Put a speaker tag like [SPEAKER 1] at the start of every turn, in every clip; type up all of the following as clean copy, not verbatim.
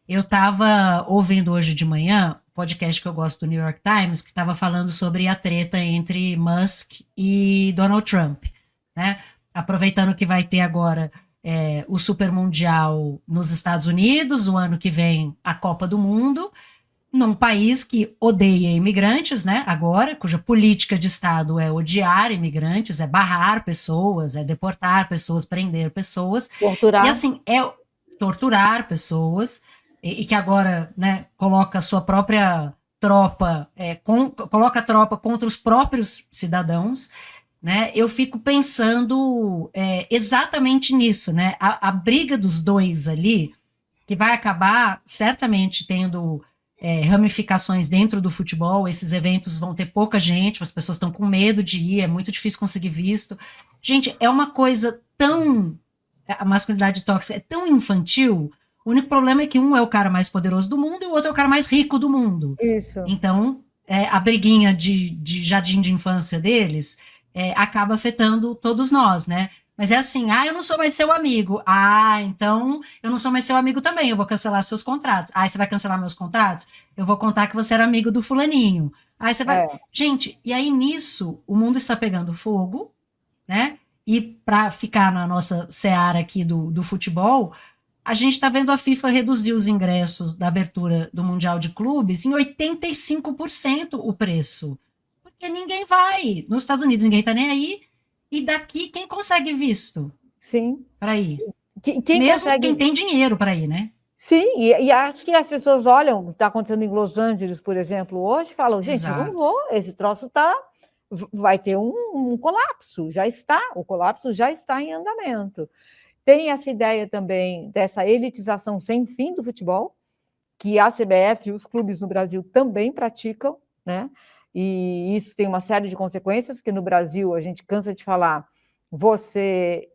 [SPEAKER 1] Eu estava ouvindo hoje de manhã um podcast que eu gosto do New York Times, que estava falando sobre a treta entre Musk e Donald Trump, né? Aproveitando que vai ter agora o Super Mundial nos Estados Unidos, o ano que vem a Copa do Mundo, num país que odeia imigrantes, né? Agora, cuja política de Estado é odiar imigrantes, é barrar pessoas, é deportar pessoas, prender pessoas, e
[SPEAKER 2] Torturar.
[SPEAKER 1] assim, é torturar pessoas, e que agora, né, coloca a sua própria tropa, coloca a tropa contra os próprios cidadãos, né? Eu fico pensando exatamente nisso, né? A briga dos dois ali, que vai acabar certamente tendo ramificações dentro do futebol. Esses eventos vão ter pouca gente, as pessoas estão com medo de ir, é muito difícil conseguir visto. Gente, é uma coisa tão. A masculinidade tóxica é tão infantil. O único problema é que um é o cara mais poderoso do mundo e o outro é o cara mais rico do mundo.
[SPEAKER 2] Isso.
[SPEAKER 1] Então, a briguinha de jardim de infância deles acaba afetando todos nós, né? Mas é assim, eu não sou mais seu amigo. Então eu não sou mais seu amigo também, eu vou cancelar seus contratos. Você vai cancelar meus contratos? Eu vou contar que você era amigo do fulaninho. Aí você vai...
[SPEAKER 2] É.
[SPEAKER 1] Gente, e aí nisso, o mundo está pegando fogo, né? E para ficar na nossa seara aqui do futebol, a gente está vendo a FIFA reduzir os ingressos da abertura do Mundial de Clubes em 85% o preço. Porque ninguém vai. Nos Estados Unidos ninguém está nem aí. E daqui quem consegue visto
[SPEAKER 2] Sim.
[SPEAKER 1] para ir?
[SPEAKER 2] Quem
[SPEAKER 1] Mesmo quem
[SPEAKER 2] consegue.
[SPEAKER 1] tem dinheiro para ir, né?
[SPEAKER 2] Sim, e acho que as pessoas olham o que está acontecendo em Los Angeles, por exemplo, hoje, e falam, gente, eu não
[SPEAKER 1] Exato.
[SPEAKER 2] vou, esse troço vai ter um colapso, o colapso já está em andamento. Tem essa ideia também dessa elitização sem fim do futebol, que a CBF e os clubes no Brasil também praticam, né? E isso tem uma série de consequências, porque no Brasil a gente cansa de falar, você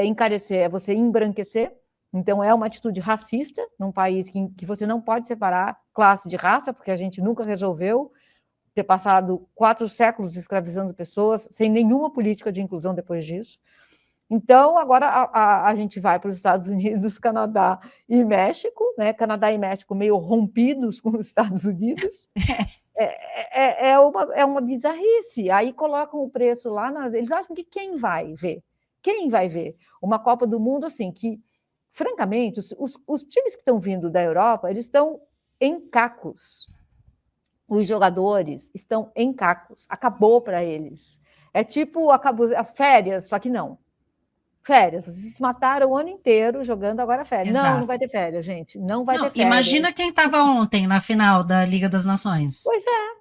[SPEAKER 2] encarecer é você embranquecer, então é uma atitude racista num país que você não pode separar classe de raça, porque a gente nunca resolveu ter passado 4 séculos escravizando pessoas sem nenhuma política de inclusão depois disso. Então, agora a gente vai para os Estados Unidos, Canadá e México, né? Canadá e México meio rompidos com os Estados Unidos. É uma bizarrice. Aí colocam o preço lá, eles acham que quem vai ver? Quem vai ver? Uma Copa do Mundo, assim, que, francamente, os times que estão vindo da Europa, eles estão em cacos. Os jogadores estão em cacos. Acabou para eles. É tipo, acabou a férias, só que não. Férias, vocês se mataram o ano inteiro jogando agora férias. Não, não
[SPEAKER 1] Exato.
[SPEAKER 2] vai ter férias, gente. Não vai
[SPEAKER 1] Não,
[SPEAKER 2] ter férias.
[SPEAKER 1] imagina quem estava ontem na final da Liga das Nações.
[SPEAKER 2] Pois é,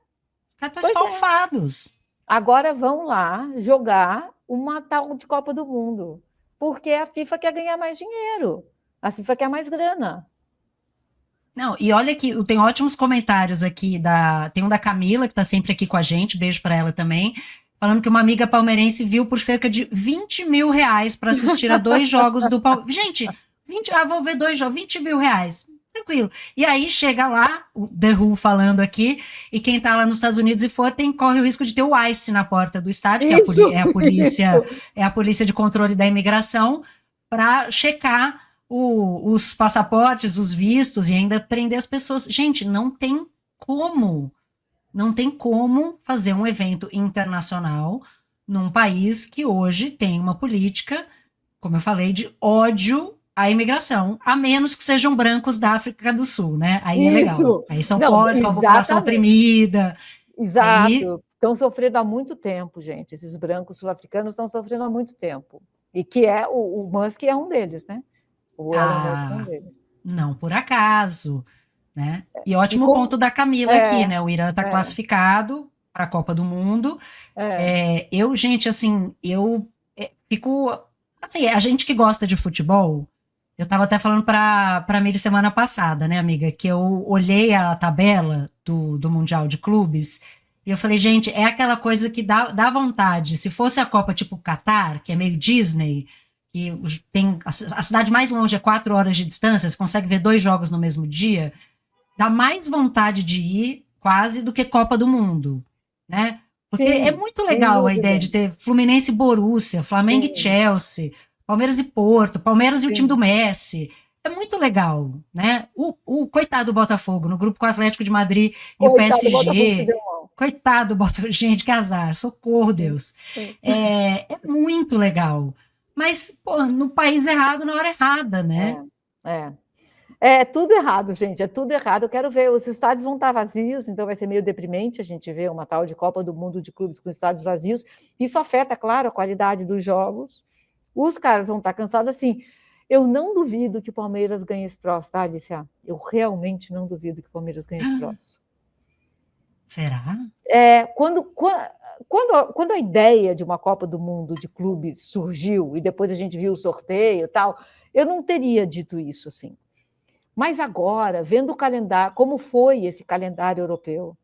[SPEAKER 1] Os caras estão
[SPEAKER 2] pois é.
[SPEAKER 1] esfalfados.
[SPEAKER 2] Agora vão lá jogar uma tal de Copa do Mundo, porque a FIFA quer ganhar mais dinheiro, a FIFA quer mais grana.
[SPEAKER 1] Não, e olha que tem ótimos comentários aqui tem um da Camila, que está sempre aqui com a gente, beijo para ela também, falando que uma amiga palmeirense viu por cerca de R$ 20 mil para assistir a 2 jogos do Palmeiras. Gente, vou ver 2 jogos, R$ 20 mil. Tranquilo. E aí chega lá, o The Who falando aqui, e quem tá lá nos Estados Unidos e for, corre o risco de ter o ICE na porta do estádio, que
[SPEAKER 2] Isso,
[SPEAKER 1] é a polícia,
[SPEAKER 2] isso.
[SPEAKER 1] é a polícia de controle da imigração, para checar os passaportes, os vistos e ainda prender as pessoas. Gente, como, não tem como fazer um evento internacional num país que hoje tem uma política, como eu falei, de ódio à imigração, a menos que sejam brancos da África do Sul, né? Aí é legal.
[SPEAKER 2] Isso.
[SPEAKER 1] Aí são
[SPEAKER 2] Não,
[SPEAKER 1] pobres, com a população
[SPEAKER 2] exatamente.
[SPEAKER 1] oprimida. Aí,
[SPEAKER 2] Exato. Estão sofrendo há muito tempo, gente. Esses brancos sul-africanos estão sofrendo há muito tempo. E que o Musk é um deles, né? O Elon Musk é um
[SPEAKER 1] ah,
[SPEAKER 2] deles.
[SPEAKER 1] não por acaso, né? E
[SPEAKER 2] E
[SPEAKER 1] ótimo
[SPEAKER 2] como.
[SPEAKER 1] ponto da Camila aqui,
[SPEAKER 2] É,
[SPEAKER 1] né? O Irã está
[SPEAKER 2] é,
[SPEAKER 1] classificado para a Copa do Mundo.
[SPEAKER 2] é.
[SPEAKER 1] Gente, assim, eu fico. Assim, a gente que gosta de futebol, eu estava até falando para Miri semana passada, né, amiga, que eu olhei a tabela do Mundial de Clubes e eu falei, gente, é aquela coisa que dá vontade. Se fosse a Copa tipo Catar, que é meio Disney, que tem a cidade mais longe é 4 horas de distância, você consegue ver 2 jogos no mesmo dia, dá mais vontade de ir quase do que Copa do Mundo, né? Porque é
[SPEAKER 2] Sim,
[SPEAKER 1] muito
[SPEAKER 2] sem
[SPEAKER 1] legal a ideia
[SPEAKER 2] dúvida.
[SPEAKER 1] de ter Fluminense e Borussia, Flamengo e
[SPEAKER 2] Sim,
[SPEAKER 1] Chelsea, Palmeiras e Porto, Palmeiras e o time do
[SPEAKER 2] sim.
[SPEAKER 1] Messi. é muito legal, né? O coitado do Botafogo, no grupo com o Atlético de Madrid e o
[SPEAKER 2] Coitado do Botafogo que
[SPEAKER 1] PSG,
[SPEAKER 2] deu mal.
[SPEAKER 1] coitado do Botafogo, gente, que azar, socorro,
[SPEAKER 2] Sim,
[SPEAKER 1] Deus.
[SPEAKER 2] sim.
[SPEAKER 1] É muito legal. Mas, pô, no país errado, na hora errada, né?
[SPEAKER 2] É. É tudo errado, gente, é tudo errado. Eu quero ver, os estádios vão estar vazios, então vai ser meio deprimente a gente ver uma tal de Copa do Mundo de clubes com estádios vazios. Isso afeta, claro, a qualidade dos jogos. Os caras vão estar cansados. Assim, eu não duvido que o Palmeiras ganhe esse troço, tá, Alicia? Eu realmente não duvido que o Palmeiras ganhe esse troço.
[SPEAKER 1] Será?
[SPEAKER 2] Quando a ideia de uma Copa do Mundo de clubes surgiu, e depois a gente viu o sorteio e tal, eu não teria dito isso assim. Mas agora, vendo o calendário, como foi esse calendário europeu,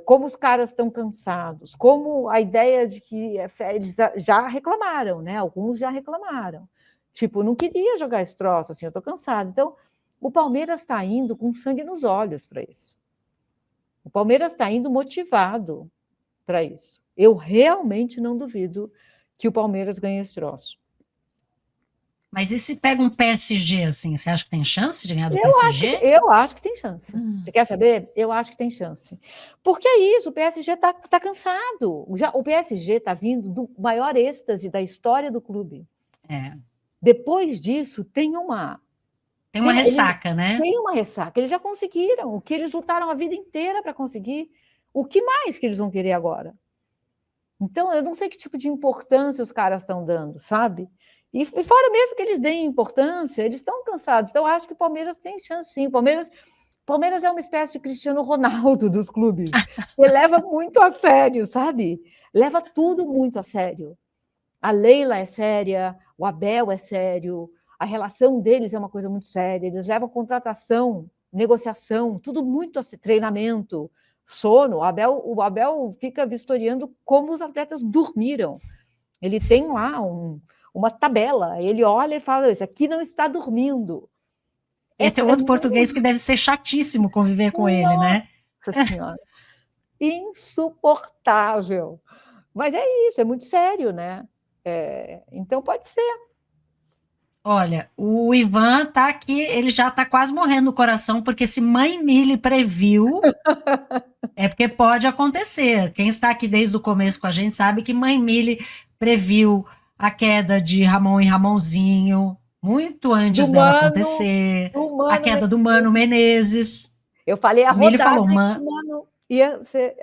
[SPEAKER 2] como os caras estão cansados, como a ideia de que eles já reclamaram, né? Alguns já reclamaram. Tipo, não queria jogar esse troço, assim, eu estou cansado. Então, o Palmeiras está indo com sangue nos olhos para isso. O Palmeiras está indo motivado para isso. Eu realmente não duvido que o Palmeiras ganhe esse troço.
[SPEAKER 1] Mas e se pega um PSG assim, você acha que tem chance de ganhar do
[SPEAKER 2] Eu
[SPEAKER 1] PSG?
[SPEAKER 2] acho que tem chance. Você quer saber? Eu acho que tem chance. Porque é isso, o PSG está cansado. O PSG está vindo do maior êxtase da história do clube.
[SPEAKER 1] É.
[SPEAKER 2] Depois disso, tem uma
[SPEAKER 1] Ressaca, né?
[SPEAKER 2] tem uma ressaca. Eles já conseguiram o que eles lutaram a vida inteira para conseguir. O que mais que eles vão querer agora? Então, eu não sei que tipo de importância os caras estão dando, sabe? E fora mesmo que eles deem importância, eles estão cansados. Então, eu acho que o Palmeiras tem chance, sim. Palmeiras é uma espécie de Cristiano Ronaldo dos clubes. Ele leva muito a sério, sabe? Leva tudo muito a sério. A Leila é séria, o Abel é sério, a relação deles é uma coisa muito séria. Eles levam contratação, negociação, tudo muito a treinamento, sono. O Abel fica vistoriando como os atletas dormiram. Ele tem lá uma tabela, ele olha e fala: Isso aqui não está dormindo.
[SPEAKER 1] Esse é outro português que deve ser chatíssimo conviver com ele, né?
[SPEAKER 2] Nossa Senhora, insuportável. Mas é isso, é muito sério, né? Então pode ser.
[SPEAKER 1] Olha, o Ivan tá aqui, ele já tá quase morrendo no coração, porque se Mãe Mili previu, é porque pode acontecer. Quem está aqui desde o começo com a gente sabe que Mãe Mili previu a queda de Ramon e Ramonzinho muito antes dela acontecer, a queda do Mano Menezes.
[SPEAKER 2] Eu falei a
[SPEAKER 1] Mili
[SPEAKER 2] rodada
[SPEAKER 1] falou,
[SPEAKER 2] que o Mano ia ser.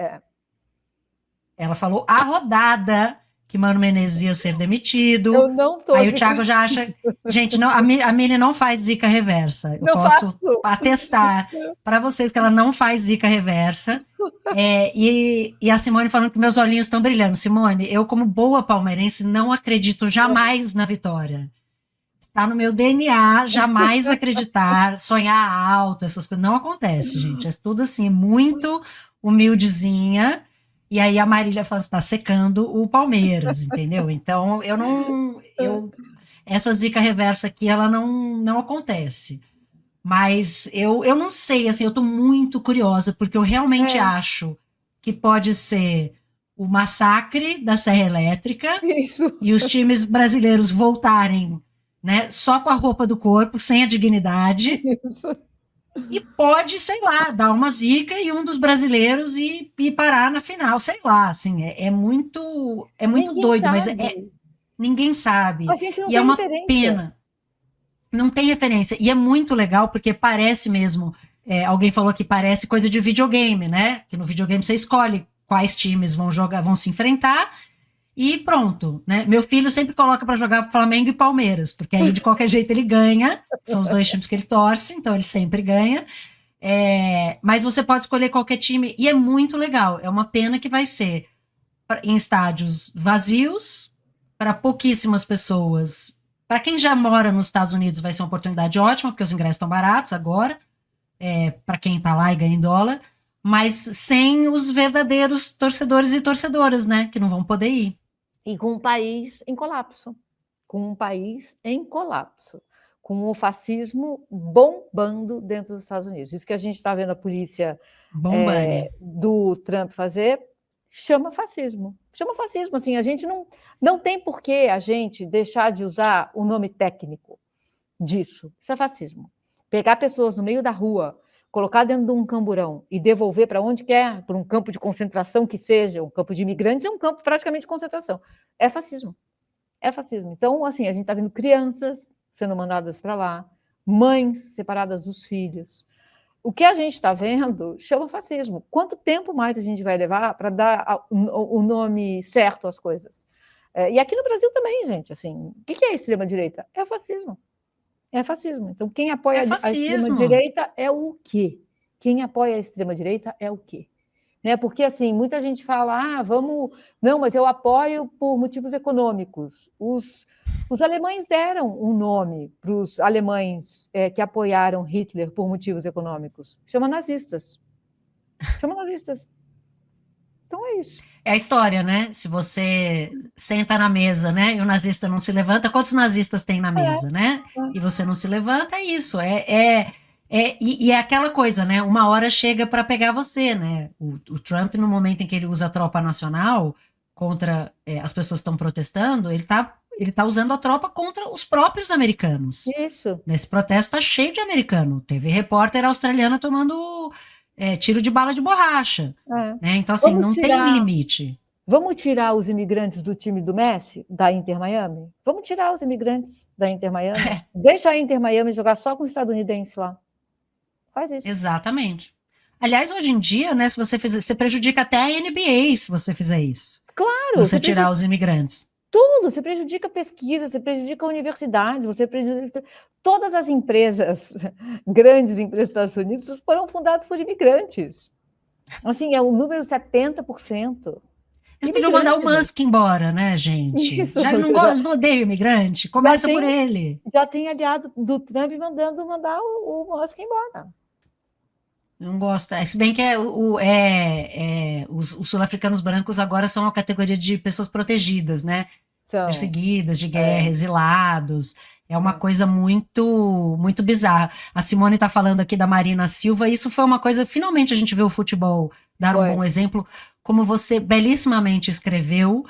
[SPEAKER 1] Ela falou a rodada que Mano Menezes ia ser demitido.
[SPEAKER 2] Eu não tô
[SPEAKER 1] Aí o Thiago já acha. Gente, não, a Mili não faz zica reversa. Eu
[SPEAKER 2] não
[SPEAKER 1] posso
[SPEAKER 2] faço.
[SPEAKER 1] atestar para vocês que ela não faz zica reversa. E a Simone falando que meus olhinhos estão brilhando. Simone, eu, como boa palmeirense, não acredito jamais na vitória. Está no meu DNA, jamais acreditar, sonhar alto, essas coisas. Não acontece, gente. É tudo assim, muito humildezinha. E aí a Marília fala, está secando o Palmeiras, entendeu? Então, eu não. Essa zica reversa aqui, ela não acontece. Mas eu não sei, assim, eu estou muito curiosa, porque eu realmente acho que pode ser o massacre da Serra Elétrica
[SPEAKER 2] Isso.
[SPEAKER 1] e os times brasileiros voltarem, né, só com a roupa do corpo, sem a dignidade.
[SPEAKER 2] Isso.
[SPEAKER 1] E pode, sei lá, dar uma zica e um dos brasileiros e parar na final, sei lá, assim, é muito
[SPEAKER 2] Ninguém
[SPEAKER 1] doido, mas
[SPEAKER 2] sabe.
[SPEAKER 1] ninguém sabe.
[SPEAKER 2] A gente não
[SPEAKER 1] E é
[SPEAKER 2] tem
[SPEAKER 1] uma
[SPEAKER 2] referência.
[SPEAKER 1] pena. Não tem referência. E é muito legal porque parece mesmo. Alguém falou que parece coisa de videogame, né? Que no videogame você escolhe quais times vão jogar, vão se enfrentar e pronto, né? Meu filho sempre coloca para jogar Flamengo e Palmeiras, porque aí de qualquer jeito ele ganha. São os dois times que ele torce, então ele sempre ganha. Mas você pode escolher qualquer time e é muito legal. É uma pena que vai ser em estádios vazios, para pouquíssimas pessoas. Para quem já mora nos Estados Unidos, vai ser uma oportunidade ótima, porque os ingressos estão baratos agora, para quem está lá e ganha em dólar, mas sem os verdadeiros torcedores e torcedoras, né, que não vão poder ir.
[SPEAKER 2] E com um país em colapso. Com um país em colapso. Com o fascismo bombando dentro dos Estados Unidos. Isso que a gente está vendo a polícia do Trump fazer, chama fascismo. Chama fascismo, assim, a gente não tem por que a gente deixar de usar o nome técnico. disso. Isso é fascismo. Pegar pessoas no meio da rua, colocar dentro de um camburão e devolver para onde quer, para um campo de concentração que seja, um campo de imigrantes é um campo praticamente de concentração. É fascismo. É fascismo. Então, assim, a gente está vendo crianças sendo mandadas para lá, mães separadas dos filhos. O que a gente está vendo chama fascismo. Quanto tempo mais a gente vai levar para dar o nome certo às coisas? E aqui no Brasil também, gente, assim, o que é a extrema-direita? É fascismo. É fascismo. Então, quem apoia a extrema-direita é o quê? Quem apoia a extrema-direita é o quê? Né? Porque, assim, muita gente fala, vamos... Não, mas eu apoio por motivos econômicos. Os alemães deram um nome para os alemães que apoiaram Hitler por motivos econômicos. Chama nazistas. Chama nazistas. Então é isso.
[SPEAKER 1] É a história, né? Se você senta na mesa, né, e o nazista não se levanta, quantos nazistas tem na mesa, né? E você não se levanta, é isso. E é aquela coisa, né? Uma hora chega para pegar você, né? O Trump, no momento em que ele usa a tropa nacional contra as pessoas que estão protestando, ele tá usando a tropa contra os próprios americanos.
[SPEAKER 2] Isso.
[SPEAKER 1] Nesse protesto tá cheio de americano. Teve repórter australiana tomando tiro de bala de borracha. Né? Então, assim, não tem limite.
[SPEAKER 2] Vamos tirar os imigrantes do time do Messi, da Inter Miami? Vamos tirar os imigrantes da Inter Miami? Deixa a Inter Miami jogar só com estadunidense lá. Faz isso.
[SPEAKER 1] Exatamente. Aliás, hoje em dia, né, se você prejudica até a NBA se você fizer isso.
[SPEAKER 2] Claro.
[SPEAKER 1] Você tirar os imigrantes.
[SPEAKER 2] Tudo, você prejudica a pesquisa, você prejudica a universidade, você prejudica... Todas as empresas, grandes empresas dos Estados Unidos, foram fundadas por imigrantes. Assim, é o número 70%.
[SPEAKER 1] Eles podiam mandar o Musk embora, né, gente?
[SPEAKER 2] Isso,
[SPEAKER 1] já não odeio imigrante, começa por ele.
[SPEAKER 2] Já tem aliado do Trump mandando mandar o Musk embora.
[SPEAKER 1] Não gosto. Se bem que os sul-africanos brancos agora são uma categoria de pessoas protegidas, né? Perseguidas, de guerra, exilados. É uma coisa muito, muito bizarra. A Simone está falando aqui da Marina Silva. Isso foi uma coisa... Finalmente a gente vê o futebol dar um bom exemplo. Como você belíssimamente escreveu,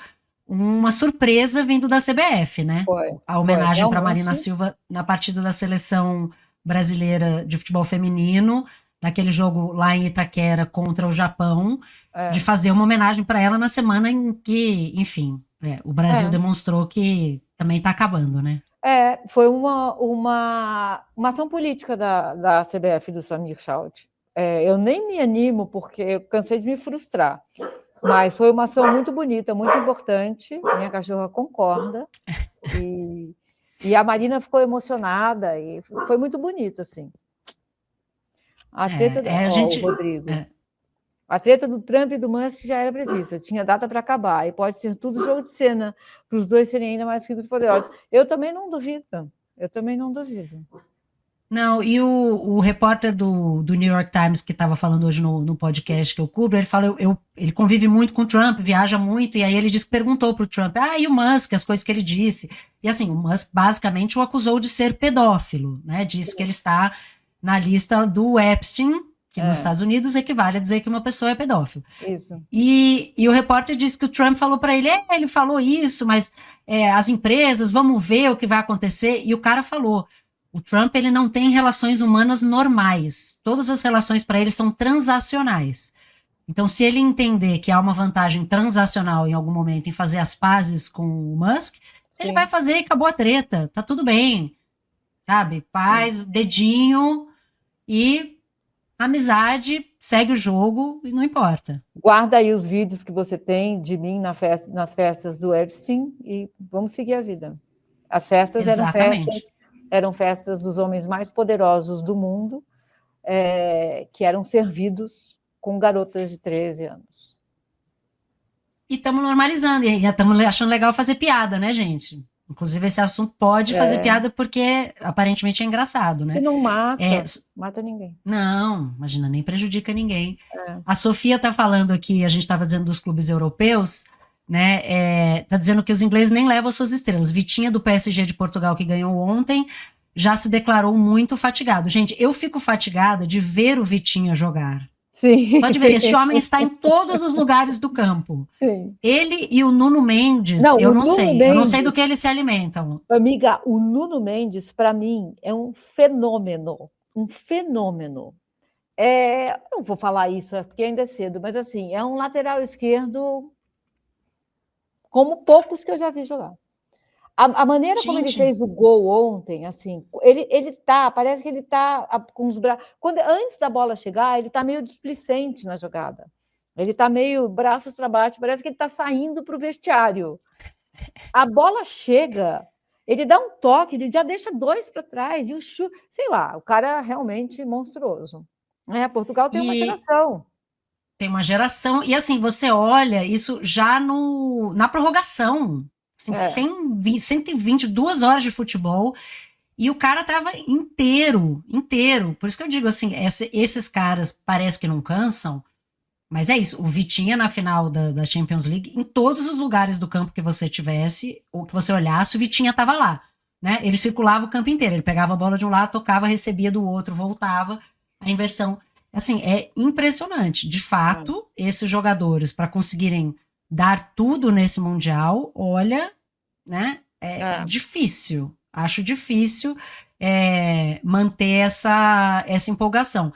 [SPEAKER 1] uma surpresa vindo da CBF, né? A homenagem para Marina Silva na partida da seleção brasileira de futebol feminino, naquele jogo lá em Itaquera contra o Japão, de fazer uma homenagem para ela na semana em que, enfim, o Brasil demonstrou que também está acabando, né?
[SPEAKER 2] Foi uma ação política da CBF, do Samir Chaut. Eu nem me animo, porque eu cansei de me frustrar. Mas foi uma ação muito bonita, muito importante. Minha cachorra concorda. E a Marina ficou emocionada. E foi muito bonito, assim. A treta Rodrigo. A treta do Trump e do Musk já era prevista. Tinha data para acabar. E pode ser tudo jogo de cena, para os dois serem ainda mais ricos e poderosos. Eu também não duvido.
[SPEAKER 1] Não, e o repórter do New York Times que estava falando hoje no podcast que eu cubro, ele fala, ele convive muito com o Trump, viaja muito, e aí ele perguntou para o Trump, e o Musk, as coisas que ele disse. E assim, o Musk basicamente o acusou de ser pedófilo, né? Disse que ele está na lista do Epstein, que nos Estados Unidos equivale a dizer que uma pessoa é pedófilo.
[SPEAKER 2] Isso.
[SPEAKER 1] E o repórter disse que o Trump falou para ele, ele falou isso, mas as empresas, vamos ver o que vai acontecer. E o cara falou, o Trump ele não tem relações humanas normais. Todas as relações para ele são transacionais. Então, se ele entender que há uma vantagem transacional em algum momento em fazer as pazes com o Musk, ele vai fazer e acabou a treta. Tá tudo bem. Sabe? Paz, dedinho e amizade, segue o jogo e não importa.
[SPEAKER 2] Guarda aí os vídeos que você tem de mim nas festas do Epstein e vamos seguir a vida. As festas eram festas dos homens mais poderosos do mundo, que eram servidos com garotas de 13 anos.
[SPEAKER 1] E estamos normalizando, e estamos achando legal fazer piada, né, gente? Inclusive, esse assunto pode fazer piada porque aparentemente é engraçado, né?
[SPEAKER 2] E não mata ninguém.
[SPEAKER 1] Não, imagina, nem prejudica ninguém. A Sofia está falando aqui, a gente estava dizendo dos clubes europeus, né? Tá dizendo que os ingleses nem levam as suas estrelas. Vitinha do PSG de Portugal, que ganhou ontem, já se declarou muito fatigado. Gente, eu fico fatigada de ver o Vitinha jogar.
[SPEAKER 2] Sim,
[SPEAKER 1] Pode ver, esse homem está em todos os lugares do campo.
[SPEAKER 2] sim.
[SPEAKER 1] Ele e o Nuno Mendes,
[SPEAKER 2] Não,
[SPEAKER 1] eu
[SPEAKER 2] o
[SPEAKER 1] não
[SPEAKER 2] Nuno
[SPEAKER 1] sei. Eu não sei do
[SPEAKER 2] Mendes,
[SPEAKER 1] que eles se alimentam.
[SPEAKER 2] amiga, o Nuno Mendes, para mim, é um fenômeno. Um fenômeno. Não vou falar isso, porque ainda é cedo, mas assim, é um lateral esquerdo como poucos que eu já vi jogar. A maneira como ele
[SPEAKER 1] Gente,
[SPEAKER 2] fez o gol ontem, assim, parece que ele está com os braços. Antes da bola chegar, ele está meio displicente na jogada. Ele está meio braços para baixo, parece que ele está saindo para o vestiário. A bola chega, ele dá um toque, ele já deixa dois para trás, e o chute, sei lá, o cara é realmente monstruoso. Portugal tem uma
[SPEAKER 1] e
[SPEAKER 2] geração.
[SPEAKER 1] tem uma geração. E assim, você olha isso já no, na prorrogação. Assim,
[SPEAKER 2] É,
[SPEAKER 1] 120, 120, 2 horas de futebol. E o cara tava inteiro, inteiro. Por isso que eu digo assim, esses caras parece que não cansam, mas é isso. O Vitinha na final da Champions League, em todos os lugares do campo que você tivesse, ou que você olhasse, o Vitinha tava lá, né? Ele circulava o campo inteiro. Ele pegava a bola de um lado, tocava, recebia do outro, voltava. A inversão, assim, é impressionante. De
[SPEAKER 2] é,
[SPEAKER 1] fato, esses jogadores para conseguirem dar tudo nesse mundial, olha, né? É
[SPEAKER 2] é.
[SPEAKER 1] difícil. Acho difícil manter essa empolgação.